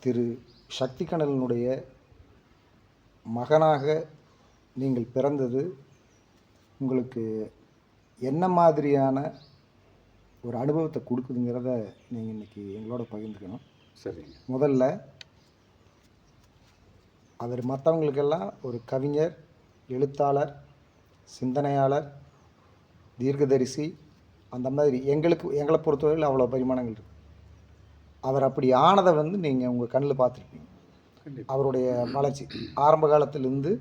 திரு சக்தி கண்ணனுடைய மகனாக நீங்கள் பிறந்தது உங்களுக்கு என்ன மாதிரியான ஒரு அனுபவத்தை கொடுக்குதுங்கிறத நீங்கள் இன்றைக்கி எங்களோட பகிர்ந்துக்கணும். சரிங்க. முதல்ல அவர் மற்றவங்களுக்கெல்லாம் ஒரு கவிஞர், எழுத்தாளர், சிந்தனையாளர், தீர்க்கதரிசி, அந்த மாதிரி எங்களை பொறுத்தவரையில் அவ்வளோ பரிமாணங்கள் இருக்குது. அவர் அப்படி ஆனதை நீங்கள் உங்கள் கண்ணில் பார்த்துருப்பீங்க. அவருடைய வளர்ச்சி ஆரம்ப காலத்திலேருந்து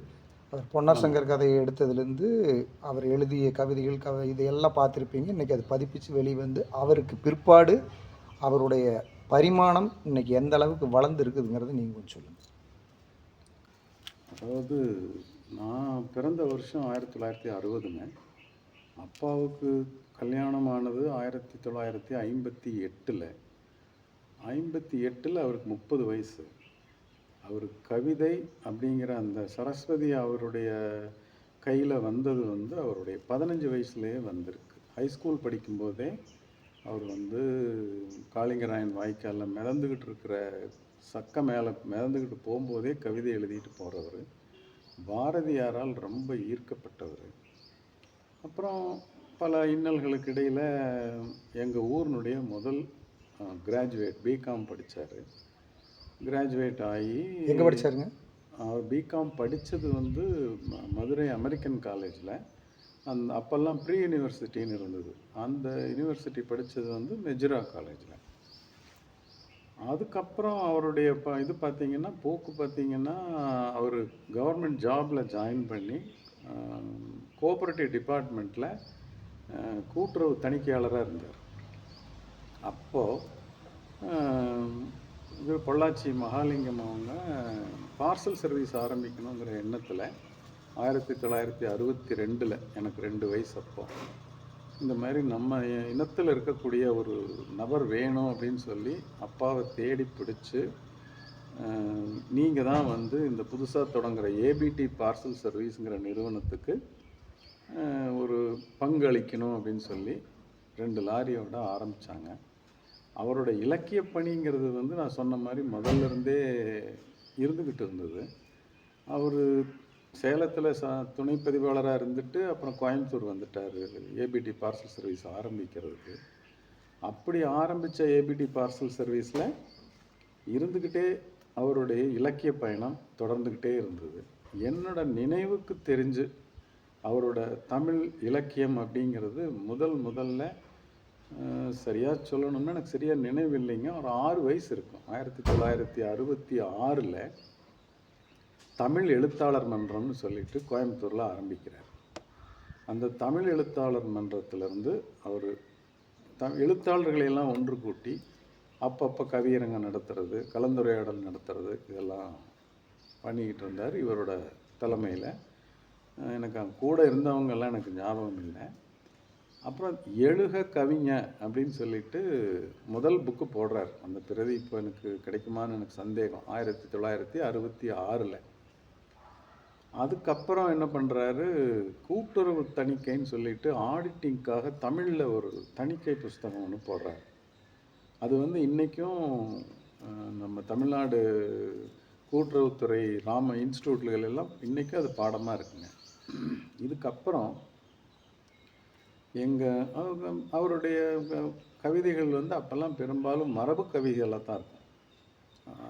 அவர் பொன்னர் சங்கர் கதையை எடுத்ததுலேருந்து அவர் எழுதிய கவிதைகள் இதையெல்லாம் பார்த்துருப்பீங்க. இன்றைக்கி அது பதிப்பிச்சு வெளிவந்து அவருக்கு பிற்பாடு அவருடைய பரிமாணம் இன்றைக்கி எந்த அளவுக்கு வளர்ந்து இருக்குதுங்கிறத நீங்கள் கொஞ்சம் சொல்லுங்கள். அதாவது நான் பிறந்த வருஷம் 1960ங்க. அப்பாவுக்கு கல்யாணமானது 1958. 58 அவருக்கு 30 வயசு. அவர் கவிதை அப்படிங்கிற அந்த சரஸ்வதி அவருடைய கையில் வந்தது அவருடைய 15 வயசுலேயே வந்திருக்கு. ஹைஸ்கூல் படிக்கும்போதே அவர் காளிங்கராயன் வாய்க்காலில் மிதந்துக்கிட்டு இருக்கிற மேலே மிதந்துக்கிட்டு போகும்போதே கவிதை எழுதிட்டு போகிறவர். பாரதியாரால் ரொம்ப ஈர்க்கப்பட்டவர். அப்புறம் பல இன்னல்களுக்கு இடையில் எங்கள் ஊரினுடைய முதல் கிராஜுவேட் பிகாம் படித்தார். கிராஜுவேட் ஆகி எங்கே படித்தாருங்க? அவர் பிகாம் படித்தது மதுரை அமெரிக்கன் காலேஜில். அப்போல்லாம் ப்ரீ யூனிவர்சிட்டின்னு இருந்தது. அந்த யூனிவர்சிட்டி படித்தது மெஜ்ரா காலேஜில். அதுக்கப்புறம் அவருடைய இது பார்த்திங்கன்னா போக்கு பார்த்திங்கன்னா அவர் கவர்மெண்ட் ஜாபில் ஜாயின் பண்ணி கோஆப்ரேட்டிவ் டிபார்ட்மெண்ட்டில் கூட்டுறவு தணிக்கையாளராக இருந்தார். அப்போது இது பொள்ளாச்சி மகாலிங்கம் அவங்க பார்சல் சர்வீஸ் ஆரம்பிக்கணுங்கிற எண்ணத்தில் 1962 எனக்கு 2 வயசு அப்போ இந்த மாதிரி நம்ம இனத்தில் இருக்கக்கூடிய ஒரு நபர் வேணும் அப்படின்னு சொல்லி அப்பாவை தேடி பிடிச்சி நீங்கள் தான் இந்த புதுசாக தொடங்குகிற ஏபிடி பார்சல் சர்வீஸுங்கிற நிறுவனத்துக்கு ஒரு பங்கு அளிக்கணும் அப்படின்னு சொல்லி 2 லாரியோட ஆரம்பித்தாங்க. அவரோட இலக்கிய பணிங்கிறது நான் சொன்ன மாதிரி முதல்ல இருந்தே இருந்துக்கிட்டு இருந்தது. அவர் சேலத்தில் துணைப்பதிவாளராக இருந்துட்டு அப்புறம் கோயம்புத்தூர் வந்துட்டார் ஏபிடி பார்சல் சர்வீஸ் ஆரம்பிக்கிறதுக்கு. அப்படி ஆரம்பித்த ஏபிடி பார்சல் சர்வீஸில் இருந்துக்கிட்டே அவருடைய இலக்கிய பயணம் தொடர்ந்துக்கிட்டே இருந்தது. என்னோட நினைவுக்கு தெரிஞ்சு அவரோட தமிழ் இலக்கியம் அப்படிங்கிறது முதல்ல சரியாக சொல்லணும்னா எனக்கு சரியாக நினைவு இல்லைங்க. ஒரு 6 வயசு இருக்கும். 1966 தமிழ் எழுத்தாளர் மன்றம்னு சொல்லிட்டு கோயம்புத்தூரில் ஆரம்பிக்கிறார். அந்த தமிழ் எழுத்தாளர் மன்றத்திலேருந்து அவர் எழுத்தாளர்களையெல்லாம் ஒன்று கூட்டி அப்பப்போ கவியரங்கம் நடத்துறது, கலந்துரையாடல் நடத்துறது, இதெல்லாம் பண்ணிக்கிட்டு இருந்தார் இவரோட தலைமையில். எனக்கு கூட இருந்தவங்கெல்லாம் எனக்கு ஞாபகம் இல்லை. அப்புறம் எழுக கவிஞ அப்படின்னு சொல்லிட்டு முதல் புக்கு போடுறார். அந்த பிரதி இப்போ எனக்கு கிடைக்குமான்னு எனக்கு சந்தேகம். 1966. அதுக்கப்புறம் என்ன பண்ணுறாரு, கூட்டுறவு தணிக்கைன்னு சொல்லிட்டு ஆடிட்டிங்காக தமிழில் ஒரு தணிக்கை புஸ்தகம் ஒன்று போடுறாரு. அது இன்றைக்கும் நம்ம தமிழ்நாடு கூட்டுறவுத்துறை ராம இன்ஸ்டியூட்கள் எல்லாம் இன்றைக்கும் அது பாடமாக இருக்குங்க. இதுக்கப்புறம் அவருடைய கவிதைகள் அப்போல்லாம் பெரும்பாலும் மரபு கவிதைகளாக தான் இருக்கும்.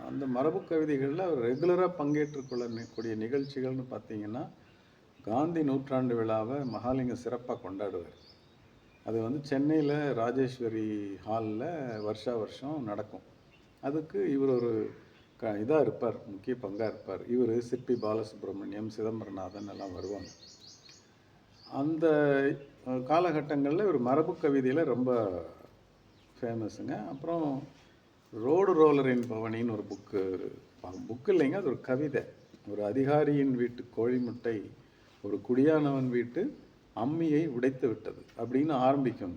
அந்த மரபு கவிதைகளில் அவர் ரெகுலராக பங்கேற்றுக்கொள்ளக்கூடிய நிகழ்ச்சிகள்னு பார்த்திங்கன்னா காந்தி நூற்றாண்டு விழாவை மகாலிங்கம் சிறப்பாக கொண்டாடுவார். அது சென்னையில் ராஜேஸ்வரி ஹாலில் வருஷம் நடக்கும். அதுக்கு இவர் ஒரு இதாக இருப்பார், முக்கிய பங்காக இருப்பார். இவர் சிற்பி பாலசுப்ரமணியம், சிதம்பரநாதன் எல்லாம் வருவாங்க. அந்த காலகட்டங்களில் ஒரு மரபு கவிதையில் ரொம்ப ஃபேமஸுங்க. அப்புறம் ரோடு ரோலரின் பவனின்னு ஒரு புக்கு இல்லைங்க, அது ஒரு கவிதை. ஒரு அதிகாரியின் வீட்டு கோழி முட்டை ஒரு குடியானவன் வீட்டு அம்மியை உடைத்து விட்டது அப்படின்னு ஆரம்பிக்கும்.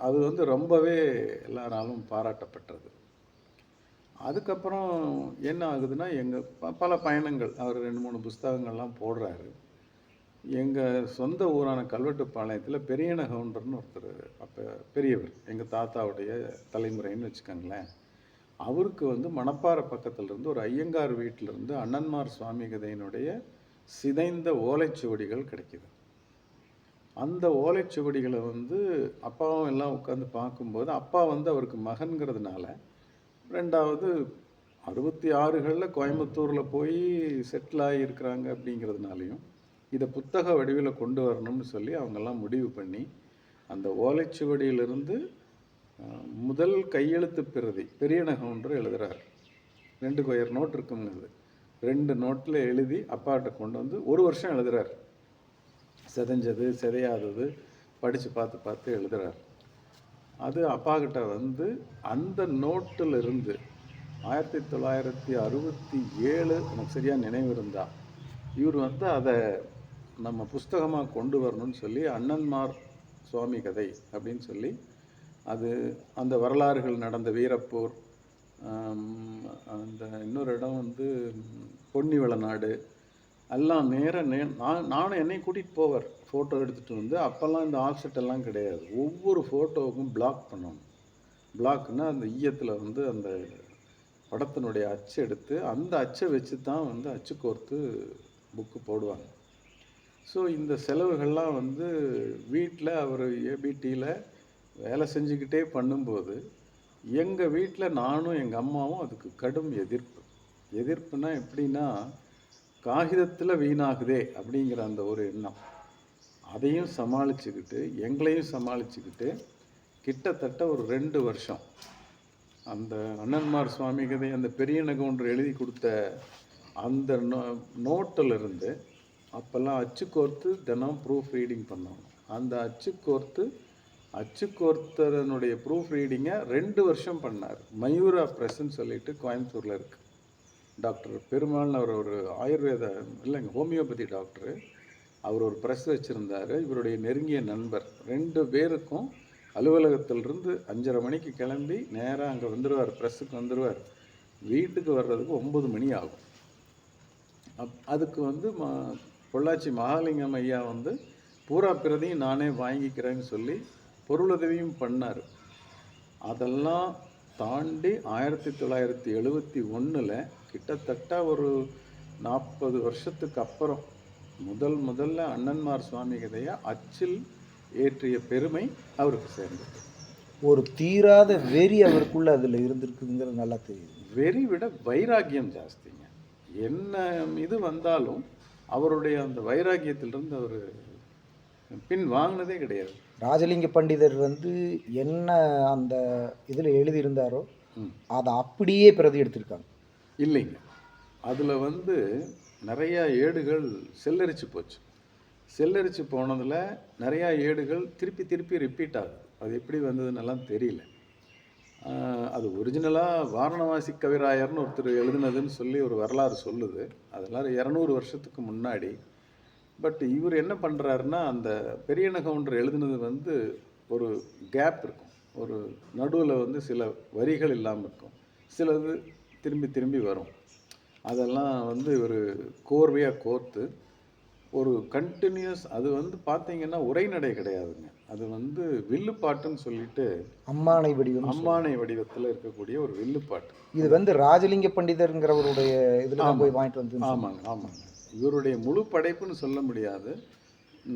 அது ரொம்பவே எல்லாராலும் பாராட்டப்பட்டது. அதுக்கப்புறம் என்ன ஆகுதுன்னா பல பயணங்கள், அவர் 2-3 புஸ்தகங்கள்லாம் போடுறாரு. எங்கள் சொந்த ஊரான கல்வெட்டுப்பாளையத்தில் பெரியன கவுண்டர்னு ஒருத்தர், அப்போ பெரியவர், எங்கள் தாத்தாவுடைய தலைமுறைன்னு வச்சுக்கோங்களேன். அவருக்கு வந்து மணப்பாறை பக்கத்துல இருந்து ஒரு ஐயங்கார் வீட்டிலிருந்து அண்ணன்மார் சுவாமி கதையினுடைய சிதைந்த ஓலைச்சுவடிகள் கிடைக்குது. அந்த ஓலைச்சுவடிகளை வந்து அப்பாவும் எல்லாம் உட்காந்து பார்க்கும்போது, அப்பா வந்து அவருக்கு மகன்கிறதுனால 2வது 66களில் கோயம்புத்தூரில் போய் செட்டில் ஆகியிருக்கிறாங்க அப்படிங்கிறதுனாலையும், இதை புத்தக வடிவில் கொண்டு வரணும்னு சொல்லி அவங்கெல்லாம் முடிவு பண்ணி, அந்த ஓலைச்சுவடியிலிருந்து முதல் கையெழுத்து பிரதி பெரியநகவுண்டர் எழுதுகிறார். 2 கொயர் நோட் இருக்குங்க அது. 2 நோட்டில் எழுதி அப்பாட்ட கொண்டு வந்து 1 வருஷம் எழுதுகிறார். சிதைஞ்சது சிதையாதது படித்து பார்த்து பார்த்து எழுதுகிறார். அது அப்பா கிட்ட வந்து அந்த நோட்டில் இருந்து 1967 எனக்கு சரியாக நினைவு இருந்தா இவர் வந்து அதை நம்ம புஸ்தகமாக கொண்டு வரணும்னு சொல்லி அண்ணன்மார் சுவாமி கதை அப்படின்னு சொல்லி அது அந்த வரலாறுகள் நடந்த வீரப்பூர், அந்த இன்னொரு இடம் வந்து பொன்னிவளநாடு எல்லாம் நானும் என்னையும் கூட்டிகிட்டு போவார் ஃபோட்டோ எடுத்துகிட்டு வந்து. அப்போல்லாம் இந்த ஆஃப்செட் எல்லாம் கிடையாது. ஒவ்வொரு ஃபோட்டோவுக்கும் பிளாக் பண்ணணும். பிளாக்னா அந்த ஈயத்தில் வந்து அந்த படத்தினுடைய அச்சு எடுத்து அந்த அச்சை வச்சு தான் வந்து அச்சு கோர்த்து புக்கு போடுவாங்க. ஸோ இந்த செலவுகள்லாம் வந்து வீட்டில் அவர் ஏபிடியில் வேலை செஞ்சுக்கிட்டே பண்ணும்போது எங்கள் வீட்டில் நானும் எங்கள் அம்மாவும் அதுக்கு கடும் எதிர்ப்புனா எப்படின்னா, காகிதத்தில் வீணாகுதே அப்படிங்கிற அந்த ஒரு எண்ணம், அதையும் சமாளிச்சுக்கிட்டு எங்களையும் சமாளிச்சுக்கிட்டு கிட்டத்தட்ட ஒரு 2 வருஷம் அந்த அண்ணன்மார் சுவாமி கதை அந்த பெரியநகவுண்டர் எழுதி கொடுத்த அந்த நோட்டில் இருந்து அப்போல்லாம் அச்சு கோர்த்து தினம் ப்ரூஃப் ரீடிங் பண்ணோம். அந்த அச்சு கோர்த்தனுடைய ப்ரூஃப் ரீடிங்கை 2 வருஷம் பண்ணார். மயூரா ப்ரெஸ்ன்னு சொல்லிட்டு கோயம்புத்தூரில் இருக்குது. டாக்டர் பெருமாள்னு அவர் ஒரு ஆயுர்வேத இல்லைங்க ஹோமியோபதி டாக்டரு. அவர் ஒரு ப்ரெஸ் வச்சுருந்தார். இவருடைய நெருங்கிய நண்பர் 2 பேருக்கும் அலுவலகத்திலிருந்து 5:30 மணிக்கு கிளம்பி நேராக அங்கே வந்துடுவார், ப்ரெஸ்ஸுக்கு வந்துடுவார். வீட்டுக்கு வர்றதுக்கு 9 மணி ஆகும். அதுக்கு வந்து பொள்ளாச்சி மகாலிங்கம் ஐயா வந்து பூரா பிரதியும் நானே வாங்கிக்கிறேன்னு சொல்லி பொருளுதவியும் பண்ணார். அதெல்லாம் தாண்டி 1971 கிட்டத்தட்ட ஒரு 40 வருஷத்துக்கு அப்புறம் முதல்ல அண்ணன்மார் சுவாமி கதையை அச்சில் ஏற்றிய பெருமை அவருக்கு சேர்ந்தது. ஒரு தீராத வெறி அவருக்குள்ள அதில் இருந்திருக்குங்கிறது நல்லா தெரியுது. வெறி விட வைராக்கியம் ஜாஸ்திங்க. என்ன இது வந்தாலும் அவருடைய அந்த வைராக்கியத்திலிருந்து அவர் பின் வாங்கினதே கிடையாது. ராஜலிங்க பண்டிதர் வந்து என்ன அந்த இதில் எழுதியிருந்தாரோ அதை அப்படியே பிரதி எடுத்திருக்காங்க. இல்லைங்க, அதில் வந்து நிறையா ஏடுகள் செல்லரிச்சு போச்சு. செல்லரிச்சு போனதில் நிறையா ஏடுகள் திருப்பி ரிப்பீட் ஆகுது. அது எப்படி வந்ததுன்னெல்லாம் தெரியல. அது ஒரிஜினலாக வாரணவாசி கவிராயர்னு ஒருத்தர் எழுதுனதுன்னு சொல்லி ஒரு வரலாறு சொல்லுது. அதெல்லாம் 200 வருஷத்துக்கு முன்னாடி. பட் இவர் என்ன பண்ணுறாருன்னா, அந்த பெரியநகவுண்டர் எழுதுனது வந்து ஒரு கேப் இருக்கும், ஒரு நடுவில் வந்து சில வரிகள் இல்லாமல் இருக்கும், சிலது திரும்பி வரும். அதெல்லாம் வந்து ஒரு கோர்வையாக கோர்த்து ஒரு கண்டினியூஸ், அது வந்து பார்த்தீங்கன்னா உரைநடை கிடையாதுங்க, அது வந்து வில்லுப்பாட்டுன்னு சொல்லிட்டு அம்மானை வடிவத்தில் இருக்கக்கூடிய ஒரு வில்லுப்பாட்டு. இது வந்து ராஜலிங்க பண்டிதருங்கிறவருடைய இதில் போய் வாங்கிட்டு வந்து. ஆமாங்க. இவருடைய முழு படைப்புன்னு சொல்ல முடியாது,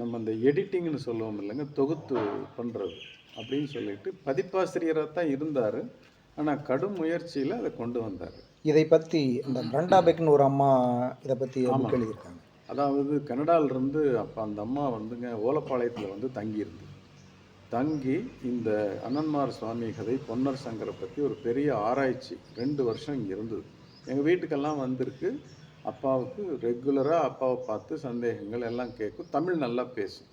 நம்ம அந்த எடிட்டிங்னு சொல்லுவோம் இல்லைங்க, தொகுத்து பண்ணுறது அப்படின்னு சொல்லிட்டு பதிப்பாசிரியராக தான் இருந்தார். ஆனால் கடும் முயற்சியில் அதை கொண்டு வந்தார். இதை பற்றி அந்த பிரண்டா பெக்னு ஒரு அம்மா இதை பற்றி எழுதியிருக்காங்க. அதாவது கனடாவிலிருந்து அப்போ அந்த அம்மா வந்துங்க ஓலப்பாளையத்தில் வந்து தங்கி இந்த அண்ணன்மார் சுவாமி கதை பொன்னர் சங்கரை பற்றி ஒரு பெரிய ஆராய்ச்சி 2 வருஷம் இங்கே இருந்தது. எங்கள் வீட்டுக்கெல்லாம் வந்திருக்கு. அப்பாவுக்கு ரெகுலராக அப்பாவை பார்த்து சந்தேகங்கள் எல்லாம் கேட்கும், தமிழ் நல்லா பேசும்.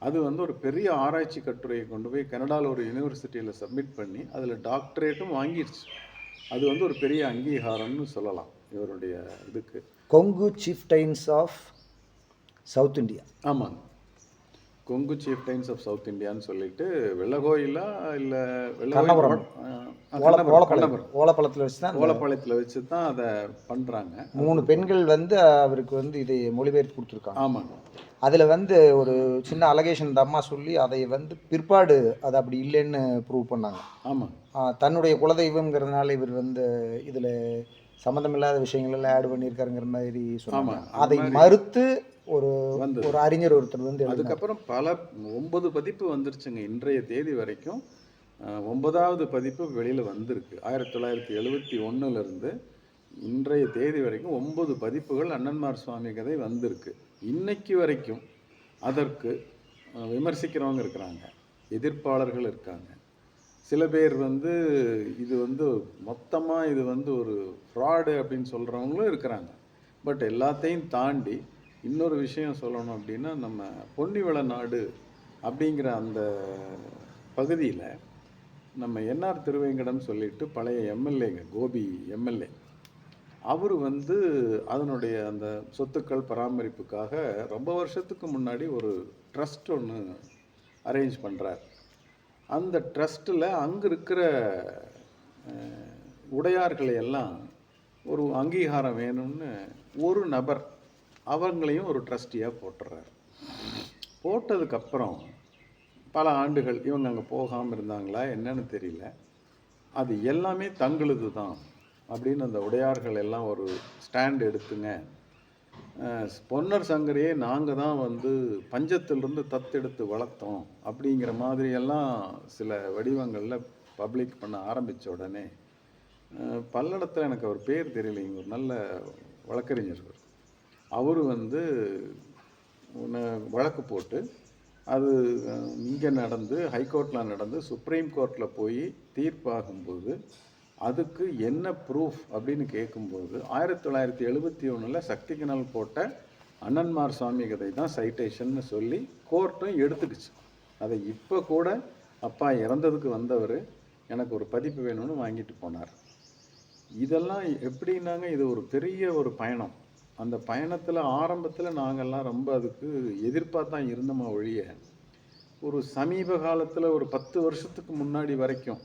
அது வந்து ஒரு பெரிய ஆராய்ச்சி கட்டுரையை கொண்டு போய் கனடாவில் ஒரு யூனிவர்சிட்டியில் சப்மிட் பண்ணி அதில் டாக்டரேட்டும் வாங்கிடுச்சு. அது வந்து ஒரு பெரிய அங்கீகாரம்னு சொல்லலாம் இவருடைய இதுக்கு. Kongu chieftains of south India. ஆமாங்க, கொங்கு சீஃப்டைன்ஸ் ஆஃப் சவுத் இந்தியான்னு சொல்லிட்டு வெள்ளகோயிலா இல்லை ஓலப்பழத்தில் வச்சு தான் ஓலப்பாளையத்தில் வச்சு தான் அதை பண்ணுறாங்க. 3 பெண்கள் வந்து அவருக்கு வந்து இதை மொழிபெயர்த்து கொடுத்துருக்காங்க. ஆமாங்க. அதில் வந்து ஒரு சின்ன அலகேஷன் இந்த அம்மா சொல்லி அதை வந்து பிற்பாடு அது அப்படி இல்லைன்னு ப்ரூவ் பண்ணாங்க. ஆமாம். தன்னுடைய குலதெய்வங்கிறதுனால இவர் வந்து இதில் சம்மந்தமில்லாத விஷயங்கள் எல்லாம் ஆட் பண்ணியிருக்காருங்கிற மாதிரி சொன்னாங்க. அதை மறுத்து ஒரு ஒரு அறிஞர் ஒருத்தர் வந்து அதுக்கப்புறம் பல 9 பதிப்பு வந்துருச்சுங்க. இன்றைய தேதி வரைக்கும் 9வது பதிப்பு வெளியில் வந்திருக்கு. 1971 இன்றைய தேதி வரைக்கும் 9 பதிப்புகள் அண்ணன்மார் சுவாமி கதை வந்திருக்கு. இன்னைக்கு வரைக்கும் அதற்கு விமர்சிக்கிறவங்க இருக்கிறாங்க, எதிர்ப்பாளர்கள் இருக்காங்க. சில பேர் வந்து இது வந்து மொத்தமாக இது வந்து ஒரு ஃப்ராடு அப்படின்னு சொல்கிறவங்களும் இருக்கிறாங்க. பட் எல்லாத்தையும் தாண்டி இன்னொரு விஷயம் சொல்லணும் அப்படின்னா, நம்ம பொன்னிவள நாடு அப்படிங்கிற அந்த பகுதியில் நம்ம என்ஆர் திருவேங்கடம் சொல்லிட்டு பழைய எம்எல்ஏங்க, கோபி எம்எல்ஏ, அவர் வந்து அதனுடைய அந்த சொத்துக்கள் பராமரிப்புக்காக ரொம்ப வருஷத்துக்கு முன்னாடி ஒரு ட்ரஸ்ட் ஒன்று அரேஞ்ச் பண்ணுறார். அந்த ட்ரஸ்ட்டில் அங்கே இருக்கிற உடையார்களை எல்லாம் ஒரு அங்கீகாரம் வேணும்னு ஒரு நபர் அவங்களையும் ஒரு ட்ரஸ்டியாக போட்டுறார். போட்டதுக்கப்புறம் பல ஆண்டுகள் இவங்க அங்கே போகாமல் இருந்தாங்களா என்னன்னு தெரியல, அது எல்லாமே தங்களுது தான் அப்படின்னு அந்த உடையார்கள் எல்லாம் ஒரு ஸ்டாண்ட் எடுத்துங்க, பொன்னர் சங்கரையே நாங்கள் தான் வந்து பஞ்சத்திலிருந்து தத்தெடுத்து வளர்த்தோம் அப்படிங்கிற மாதிரியெல்லாம் சில வடிவங்களில் பப்ளிக் பண்ண ஆரம்பித்த உடனே பல்லடத்தில் எனக்கு அவர் பேர் தெரியலைங்க, ஒரு நல்ல வழக்கறிஞர் அவர் வந்து வழக்கு போட்டு அது இங்கே நடந்து ஹைகோர்ட்டில் நடந்து சுப்ரீம் கோர்ட்டில் போய் தீர்ப்பாகும்போது அதுக்கு என்ன ப்ரூஃப் அப்படின்னு கேட்கும்போது 1971 சக்தி கனல் போட்ட அண்ணன்மார் சுவாமி கதை தான் சைட்டேஷன்னு சொல்லி கோர்ட்டும் எடுத்துக்கிச்சு. அதை இப்போ கூட அப்பா இறந்ததுக்கு வந்தவர் எனக்கு ஒரு பதிப்பு வேணும்னு வாங்கிட்டு போனார். இதெல்லாம் எப்படின்னாங்க, இது ஒரு பெரிய ஒரு பயணம். அந்த பயணத்தில் ஆரம்பத்தில் நாங்கள்லாம் ரொம்ப அதுக்கு எதிர்ப்பாக தான் இருந்தோமா ஒழிய, ஒரு சமீப காலத்தில் ஒரு 10 வருஷத்துக்கு முன்னாடி வரைக்கும்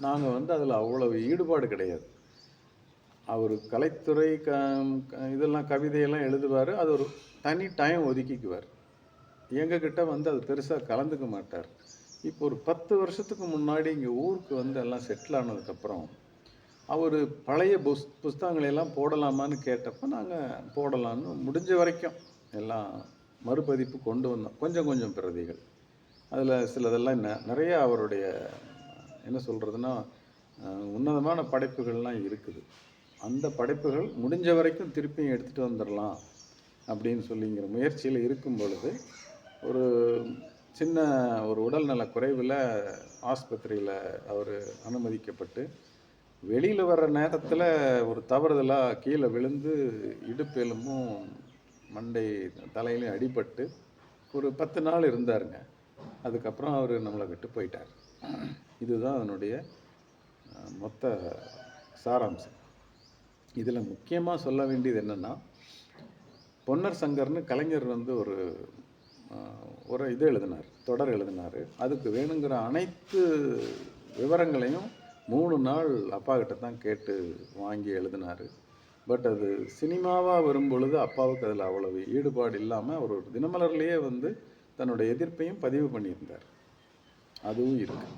நாங்கள் வந்து அதில் அவ்வளவு ஈடுபாடு கிடையாது. அவர் கலைத்துறை இதெல்லாம் கவிதையெல்லாம் எழுதுவார், அது ஒரு தனி டைம் ஒதுக்கிக்குவார். எங்ககிட்ட வந்து அது பெருசாக கலந்துக்க மாட்டார். இப்போ ஒரு 10 வருஷத்துக்கு முன்னாடி இங்கே ஊருக்கு வந்து எல்லாம் செட்டில் ஆனதுக்கப்புறம் அவர் பழைய புஸ்தகங்களையெல்லாம் போடலாமான்னு கேட்டப்போ நாங்கள் போடலான்னு முடிஞ்ச வரைக்கும் எல்லாம் மறுபதிப்பு கொண்டு வந்தோம். கொஞ்சம் கொஞ்சம் பிரதிகள் அதில் சிலதெல்லாம் நிறைய அவருடைய என்ன சொல்கிறதுனா உன்னதமான படைப்புகள்லாம் இருக்குது. அந்த படைப்புகள் முடிஞ்ச வரைக்கும் திருப்பியும் எடுத்துகிட்டு வந்துடலாம் அப்படின்னு சொல்லிங்கிற முயற்சியில் இருக்கும் பொழுது ஒரு சின்ன ஒரு உடல்நல குறைவில் ஆஸ்பத்திரியில் அவர் அனுமதிக்கப்பட்டு வெளியில் வர்ற நேரத்தில் ஒரு தவறுதலாக கீழே விழுந்து இடுப்பு எலும்பும் மண்டை தலையிலையும் அடிபட்டு ஒரு 10 நாள் இருந்தாருங்க. அதுக்கப்புறம் அவர் நம்மளை விட்டு போயிட்டார். இதுதான் அதனுடைய மொத்த சாராம்சம். இதில் முக்கியமாக சொல்ல வேண்டியது என்னென்னா, பொன்னர் சங்கர்னு கலைஞர் வந்து ஒரு இது எழுதினார், தொடர் எழுதினார். அதுக்கு வேணுங்கிற அனைத்து விவரங்களையும் 3 நாள் அப்பா கிட்ட தான் கேட்டு வாங்கி எழுதினார். பட் அது சினிமாவாக வரும் பொழுது அப்பாவுக்கு அதில் அவ்வளவு ஈடுபாடு இல்லாமல் அவர் ஒரு தினமலர்லேயே வந்து தன்னுடைய எதிர்ப்பையும் பதிவு பண்ணியிருந்தார். அதுவும் இருக்குது.